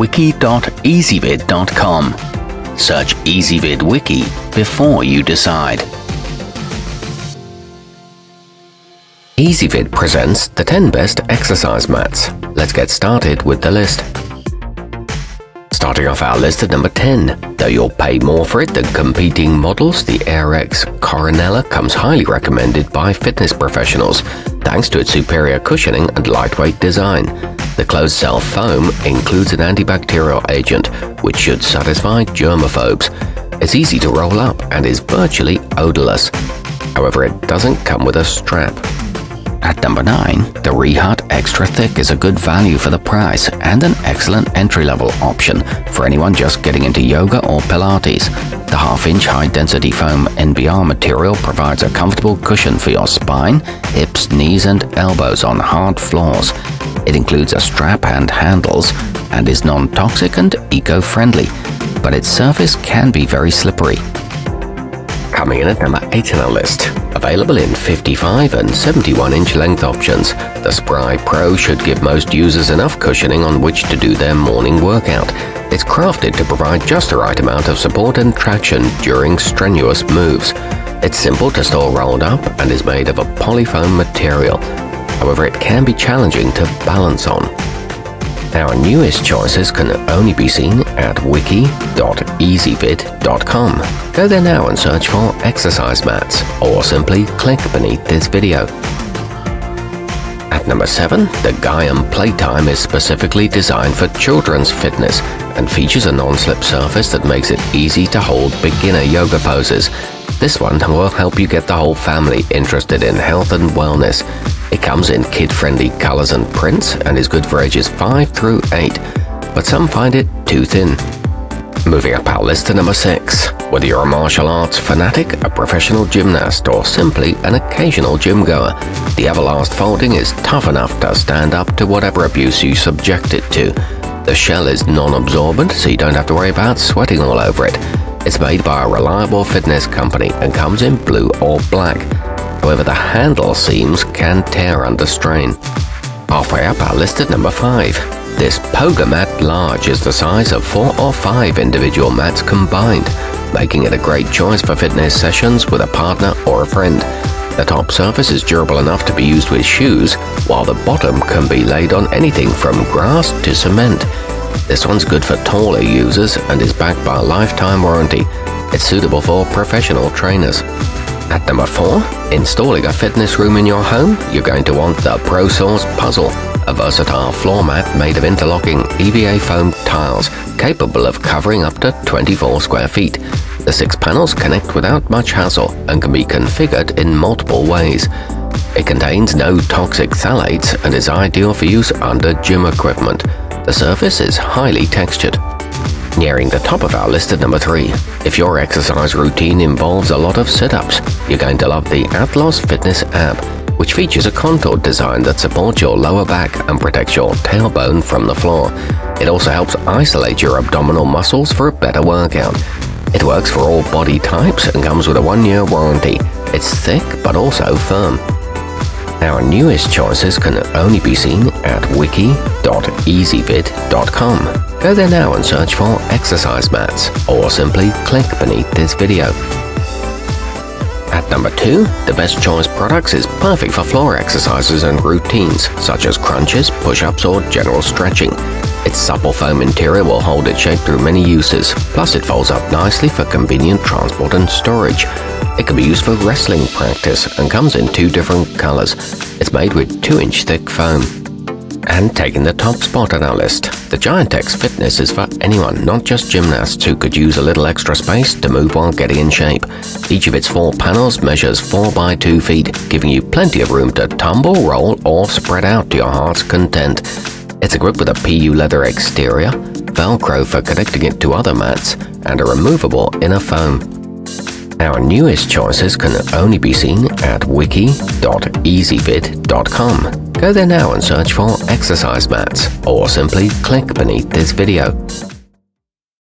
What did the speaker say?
wiki.ezvid.com. Search Ezvid Wiki before you decide. Ezvid presents the 10 best exercise mats. Let's get started with the list. Starting off our list at number 10. Though you'll pay more for it than competing models, the Airex Coronella comes highly recommended by fitness professionals, thanks to its superior cushioning and lightweight design. The closed-cell foam includes an antibacterial agent, which should satisfy germaphobes. It's easy to roll up and is virtually odorless. However, it doesn't come with a strap. At number 9, the Rehad Extra Thick is a good value for the price and an excellent entry-level option for anyone just getting into yoga or Pilates. The half-inch high-density foam NBR material provides a comfortable cushion for your spine, hips, knees and elbows on hard floors. It includes a strap and handles and is non-toxic and eco-friendly, but its surface can be very slippery. Coming in at number 8 on our list. Available in 55 and 71-inch length options, the Spri Pro should give most users enough cushioning on which to do their morning workout. It's crafted to provide just the right amount of support and traction during strenuous moves. It's simple to store rolled up and is made of a polyfoam material. However, it can be challenging to balance on. Our newest choices can only be seen at wiki.ezvid.com. Go there now and search for exercise mats, or simply click beneath this video. At number 7, the Gaiam Playtime is specifically designed for children's fitness and features a non-slip surface that makes it easy to hold beginner yoga poses. This one will help you get the whole family interested in health and wellness. It comes in kid-friendly colors and prints and is good for ages 5 through 8, but some find it too thin. Moving up our list to number 6. Whether you're a martial arts fanatic, a professional gymnast, or simply an occasional gym goer, the Everlast folding is tough enough to stand up to whatever abuse you subject it to. The shell is non-absorbent, so you don't have to worry about sweating all over it. It's made by a reliable fitness company and comes in blue or black. However, the handle seams can tear under strain. Halfway up our list at number 5. This pogamat large is the size of 4 or 5 individual mats combined, making it a great choice for fitness sessions with a partner or a friend. The top surface is durable enough to be used with shoes, while the bottom can be laid on anything from grass to cement. This one's good for taller users and is backed by a lifetime warranty. It's suitable for professional trainers. At number 4, installing a fitness room in your home, you're going to want the ProSource Puzzle, a versatile floor mat made of interlocking EVA foam tiles, capable of covering up to 24 square feet. The 6 panels connect without much hassle and can be configured in multiple ways. It contains no toxic phthalates and is ideal for use under gym equipment. The surface is highly textured. Nearing the top of our list at number 3. If your exercise routine involves a lot of sit-ups, you're going to love the Athlos Fitness app, which features a contoured design that supports your lower back and protects your tailbone from the floor. It also helps isolate your abdominal muscles for a better workout. It works for all body types and comes with a 1-year warranty. It's thick but also firm. Our newest choices can only be seen at wiki.ezvid.com. Go there now and search for exercise mats, or simply click beneath this video. At number 2, the Best Choice Products is perfect for floor exercises and routines, such as crunches, push-ups or general stretching. Its supple foam interior will hold its shape through many uses, plus it folds up nicely for convenient transport and storage. It can be used for wrestling practice and comes in 2 different colors. It's made with 2-inch thick foam. And taking the top spot on our list, the Giantex Fitness is for anyone, not just gymnasts who could use a little extra space to move while getting in shape. Each of its 4 panels measures 4 by 2 feet, giving you plenty of room to tumble, roll, or spread out to your heart's content. It's equipped with a PU leather exterior, Velcro for connecting it to other mats, and a removable inner foam. Our newest choices can only be seen at wiki.ezvid.com. Go there now and search for exercise mats, or simply click beneath this video.